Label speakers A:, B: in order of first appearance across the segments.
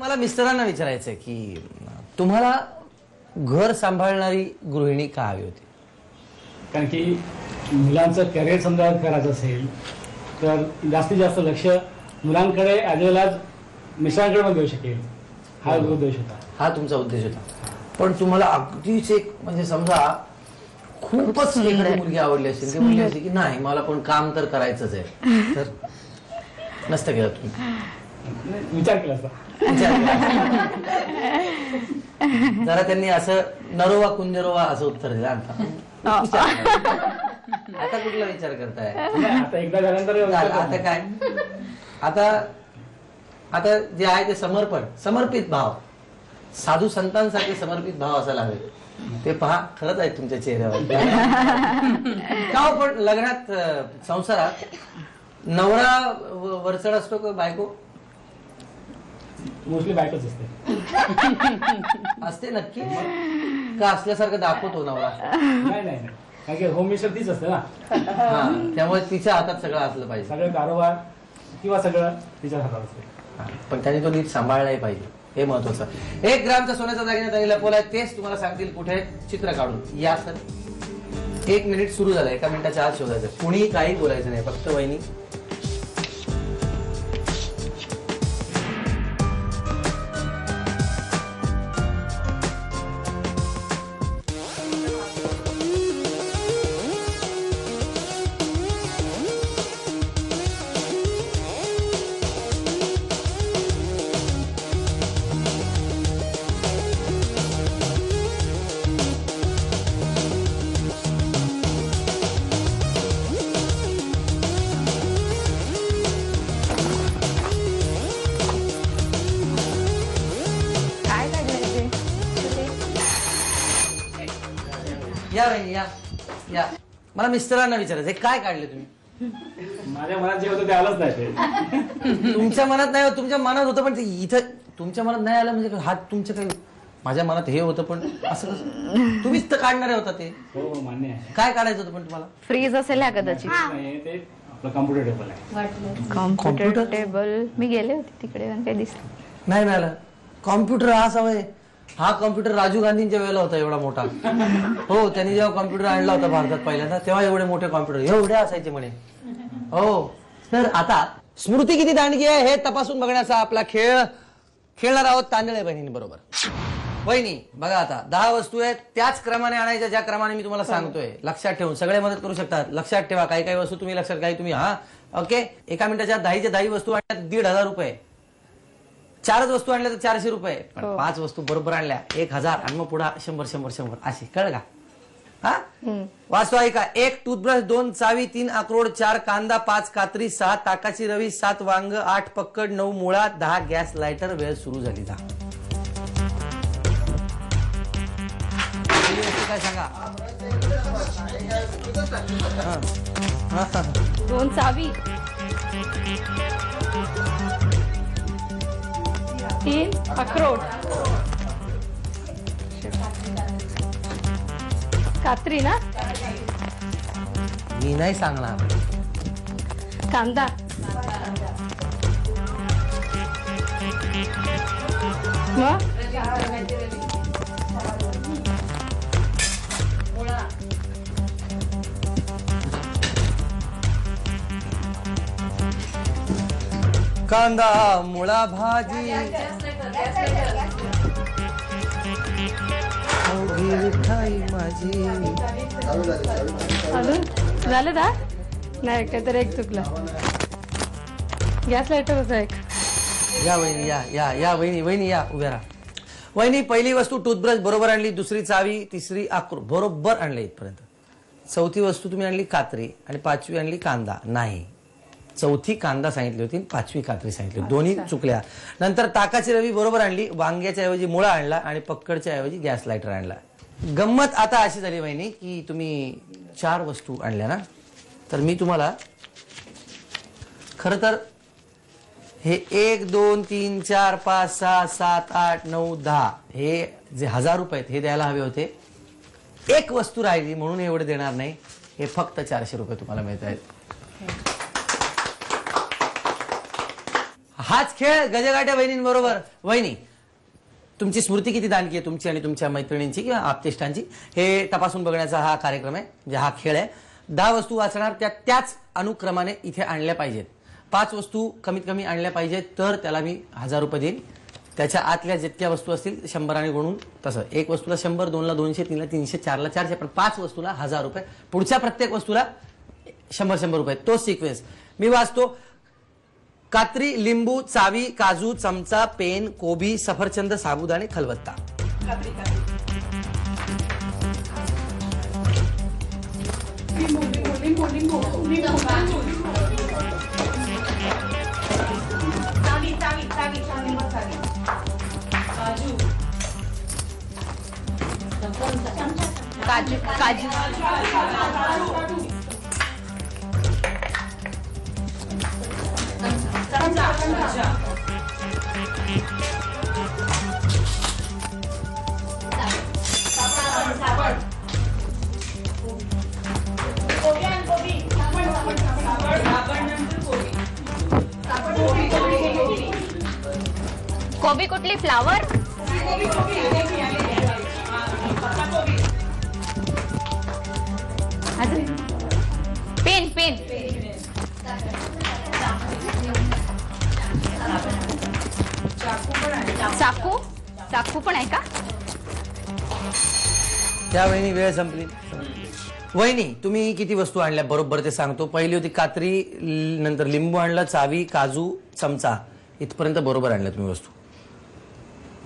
A: मला मिस्टरांना विचारायचंय की तुम्हाला घर सांभाळणारी गृहिणी का हवी होती?
B: कारण की मुलांचं करिअर समजा करायचं असेल तर जास्तीत जास्त लक्ष मुलांकडे ॲज वेल ॲज मिस्टरांकडे पण देऊ शकेल, हा उद्देश होता.
A: हा तुमचा उद्देश होता. पण तुम्हाला अगदीच एक म्हणजे समजा खूपच एखादी मुलगी आवडली असेल की मुलगी असेल की नाही मला पण काम तर करायचंच आहे, तर नसतं केलं तुम्ही?
B: विचार केला असता.
A: जरा त्यांनी असं नरोवा कुंजरोवा असं उत्तर दिलं. आता कुठला विचार करताय?
B: आता एकदा झाल्यानंतर
A: आता काय, आता जे आहे ते समर्पण, समर्पित भाव, साधू संतांसाठी समर्पित भाव असायला हवे. ते पहा खरंच आहे तुमच्या चेहऱ्यावर. का पण लग्नात संसारात नवरा वरचढ असतो का बायको?
B: मोस्टली बायकोच असते.
A: असते नक्की का असल्यासारखं दाखवतो नवरा?
B: नाही नाही कारण की होम मिनिस्टर तीच असते ना.
A: हा, त्यामुळे तिच्या हातात सगळं असलं पाहिजे.
B: सगळं कारोबार किंवा सगळं तिच्या हातात असते. पण
A: त्यांनी तो नीट सांभाळलाही पाहिजे, हे महत्वाचं. 1 ग्रामचा सोन्याचा दागिना त्यांनी लपवलाय, तेच तुम्हाला सांगतील कुठे, चित्र काढून या. सर 1 मिनिट सुरू झालं, 1 मिनिटाच्या आत शोधायचं, कुणी काही बोलायचं नाही, फक्त वहिनी. या वहिनी या या. मला मिस्टरांना विचारायचं काय काढले तुम्ही?
B: माझ्या मनात जे होतं ते आलंच नाही. ते
A: तुमच्या मनात नाही, तुमच्या मनात होतं पण ते इथं तुमच्या मनात नाही आलं म्हणजे हात तुमच्या काही. माझ्या मनात हे होतं पण असं कसं? तुम्हीच तर काढणारे होता ते.
B: हो मान्य आहे.
A: काय काढायचं होतं पण तुम्हाला?
C: फ्रीज असेल ह्या कदाचित.
B: ते आपलं कॉम्प्युटर टेबल आहे.
C: कॉम्प्युटर टेबल मी गेले होते तिकडे पण काही दिसलं
A: नाही मिळालं. कॉम्प्युटर हा सवय, हा कॉम्प्युटर राजीव गांधींच्या वेळेला होता एवढा मोठा. हो, त्यांनी जेव्हा कॉम्प्युटर आणला होता भारतात पहिल्यांदा तेव्हा एवढे मोठे कॉम्प्युटर एवढे असायचे म्हणे. हो, तर आता स्मृती किती दांडगी आहे हे तपासून बघण्याचा आपला खेळ खेळणार आहोत तांदळे बहिणी बरोबर. वहिनी बघा, आता 10 वस्तू आहेत, त्याच क्रमाने आणायच्या ज्या क्रमाने मी तुम्हाला सांगतोय. लक्षात ठेवून सगळे मदत करू शकतात. लक्षात ठेवा, काही काही वस्तू तुम्ही लक्षात, काही तुम्ही. हा ओके. 1 मिनिटाच्या 10 वस्तू आणल्या 1,500 रुपये. 4च वस्तू आणल्या तर 400 रुपये. पण 5 वस्तू बरोबर आणल्या 1000 आणि मग पुढे 100 अशी. कळ का? हा, वाचतो ऐका. 1 टूथब्रश, 2 चावी, 3 अक्रोड, 4 कांदा, 5 कात्री, 6 ताकाची रवी, 7 वांग, 8 पक्कड, 9 मुळा, 10 गॅस लायटर. वेळ सुरू झाली. जा काय सांगा?
C: 2 चावी, 3 अक्रोड, कात्री ना,
A: मी नाही सांगणार.
C: कांदा, मग
A: कांदा, मुळा, भाजी, मिठाई माझी.
C: अजून झालं का? नाही, काहीतरी एक चुकलं. गॅस लायटर होता एक.
A: या वहिनी या या या वहिनी वहिनी या, उभ्या राहा. वहिनी, पहिली वस्तू टूथब्रश बरोबर आणली, दुसरी चावी, तिसरी अक्रोड बरोबर आणले इथपर्यंत. चौथी वस्तू तुम्ही आणली कात्री आणि 5वी आणली कांदा. नाही, चौथी कांदा सांगितली होती, 5वी कात्री सांगितली, दोन्ही चुकल्या. नंतर ताकाची रवी बरोबर आणली, वांग्याच्या ऐवजी मुळा आणला आणि पक्कडच्या ऐवजी गॅस लायटर आणला. गंमत आता अशी झाली वहिनी की तुम्ही 4 वस्तू आणल्या ना, तर मी तुम्हाला खरं तर हे 1 2 3 4 5 6 7 8 9 10 हे जे 1000 रुपये हे द्यायला हवे होते. एक वस्तू राहिली म्हणून एवढे देणार नाही. हे फक्त 400 रुपये तुम्हाला मिळत आहेत. हाच खेळ गजगाटे वहिनींबरोबर. वहिनी, तुमची स्मृती किती दानकी आहे, तुमची आणि तुमच्या मैत्रिणींची किंवा आप्तेष्टांची, हे तपासून बघण्याचा हा कार्यक्रम आहे, म्हणजे हा खेळ आहे. 10 वस्तू वाचणार, त्याच अनुक्रमाने इथे आणल्या पाहिजेत. 5 वस्तू कमीत कमी आणल्या पाहिजेत, तर त्याला मी 1000 रुपये देईन. त्याच्या आतल्या जितक्या वस्तू असतील 100 गुणून, तसं 1 वस्तूला 100, 2ला 200, 3ला 300, 4ला 400, पण 5 वस्तूला 1000 रुपये. पुढच्या प्रत्येक वस्तूला 100 रुपये. तो सिक्वेन्स मी वाचतो. कात्री, लिंबू, चावी, काजू, चमचा, पेन, कोबी, सफरचंद, साबुदाणे, खलबत्ता.
C: काजू काजू कोबी कुठली? फ्लावर? पेन पेन चाकू चाकू पण आहे का?
A: त्या वहिनी वेळ संपली. वहिनी, तुम्ही किती वस्तू आणल्या बरोबर ते सांगतो. पहिली होती कात्री, नंतर लिंबू आणला, चावी, काजू, चमचा, इथपर्यंत बरोबर आणल्या तुम्ही वस्तू.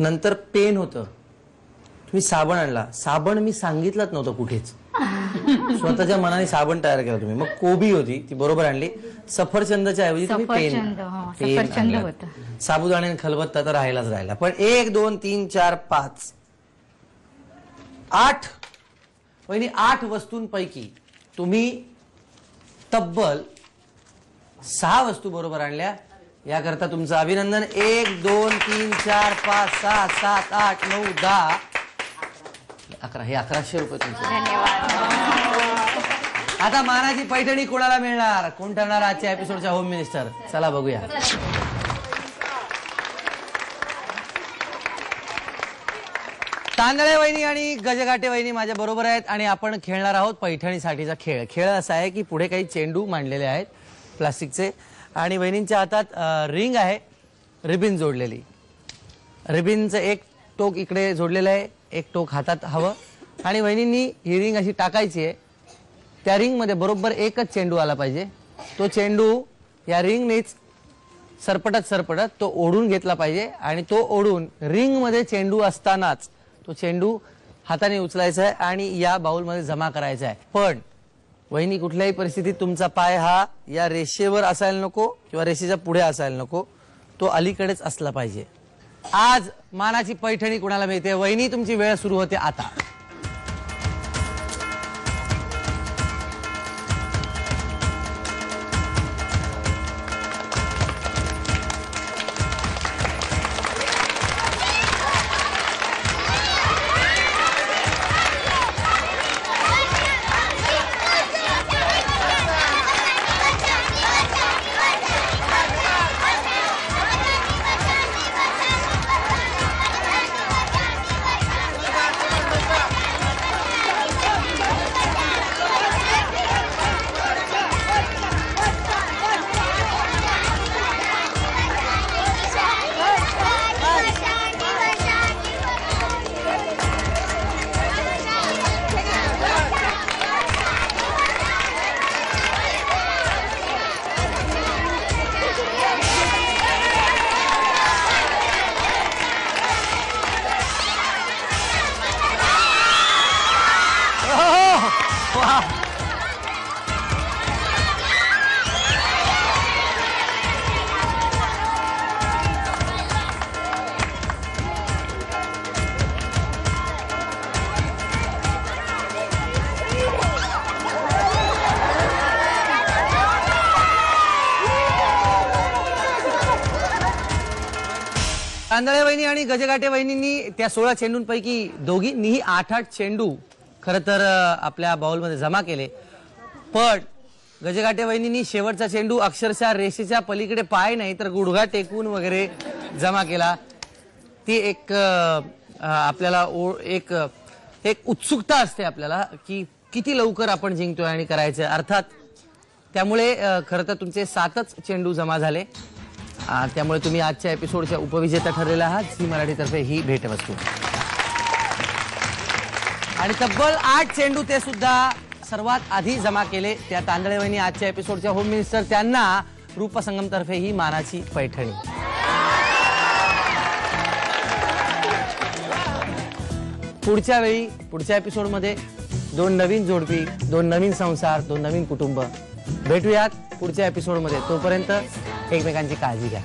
A: नंतर पेन होतं, तुम्ही साबण आणला. साबण मी सांगितलंच नव्हतं कुठेच, स्वतःच्या मनाने साबण तयार केला तुम्ही. मग कोबी होती, ती बरोबर आणली. सफरचंदाच्या ऐवजी तुम्ही पेन
C: होतं.
A: साबुदाणे आणि खलबत्ता तर राहिलाच राहिला. पण 1 2 3 4 5 8 वहिनी, 8 वस्तूंपैकी तुम्ही तब्बल 6 वस्तू बरोबर आणल्या. याकरता तुमचं अभिनंदन. 1 2 3 4 5 6 7 8 9 10 11. हे 1100 रुपये तुमचे. आता मानाची पैठणी कोणाला मिळणार, कोण ठरणार आजच्या एपिसोडच्या होम मिनिस्टर? चला बघूया. तांदळे वहिनी आणि गजगाटे वहिनी माझ्या बरोबर आहेत आणि आपण खेळणार आहोत पैठणीसाठीचा खेळ. खेळ असा आहे की पुढे काही चेंडू मांडलेले आहेत प्लास्टिकचे आणि वहिनींच्या हातात रिंग आहे, रिबिन जोडलेली. रिबिनचं एक टोक इकडे जोडलेलं आहे, एक टोक हातात हवं आणि वहिनींनी ही रिंग अशी टाकायची आहे. त्या रिंगमध्ये बरोबर एकच चेंडू आला पाहिजे. तो चेंडू या रिंगनेच सरपटत सरपटत तो ओढून घेतला पाहिजे आणि तो ओढून रिंगमध्ये चेंडू असतानाच तो चेंडू हाताने उचलायचा आहे आणि या बाउलमध्ये जमा करायचा आहे. पण वहिनी, कुठल्याही परिस्थितीत तुमचा पाय हा या रेषेवर असायला नको किंवा रेषेच्या पुढे असायला नको, तो अलीकडेच असला पाहिजे. आज मानाची पैठणी कुणाला मिळते? वहिनी, तुमची वेळ सुरू होते आता. तांदळे वहिनी आणि गजगाटे वहिनींनी त्या 16 चेंडूंपैकी दोघींनीही 8-8 चेंडू खरं तर आपल्या बाउलमध्ये जमा केले. पण गजगाटे वहिनींनी शेवटचा चेंडू अक्षरशः रेषेच्या पलीकडे पाय नाही तर गुडघा टेकून वगैरे जमा केला. ती एक आपल्याला एक एक उत्सुकता असते आपल्याला की किती लवकर आपण जिंकतोय आणि करायचं. अर्थात त्यामुळे खरं तर तुमचे 7च चेंडू जमा झाले. त्यामुळे तुम्ही आजच्या एपिसोडच्या उपविजेता ठरलेला आहात. झी मराठीतर्फे ही भेटवस्तू आणि तब्बल 8 चेंडू ते सुद्धा सर्वात आधी जमा केले. त्या तांदळे वहिनी आजच्या एपिसोडच्या होम मिनिस्टर, त्यांना रूपसंगमतर्फे ही मानाची पैठणी. पुढच्या वेळी पुढच्या एपिसोडमध्ये 2 नवीन जोडपी, 2 नवीन संसार, 2 नवीन कुटुंब भेटूयात पुढच्या एपिसोडमध्ये. तोपर्यंत एकमेकांची काळजी घ्या.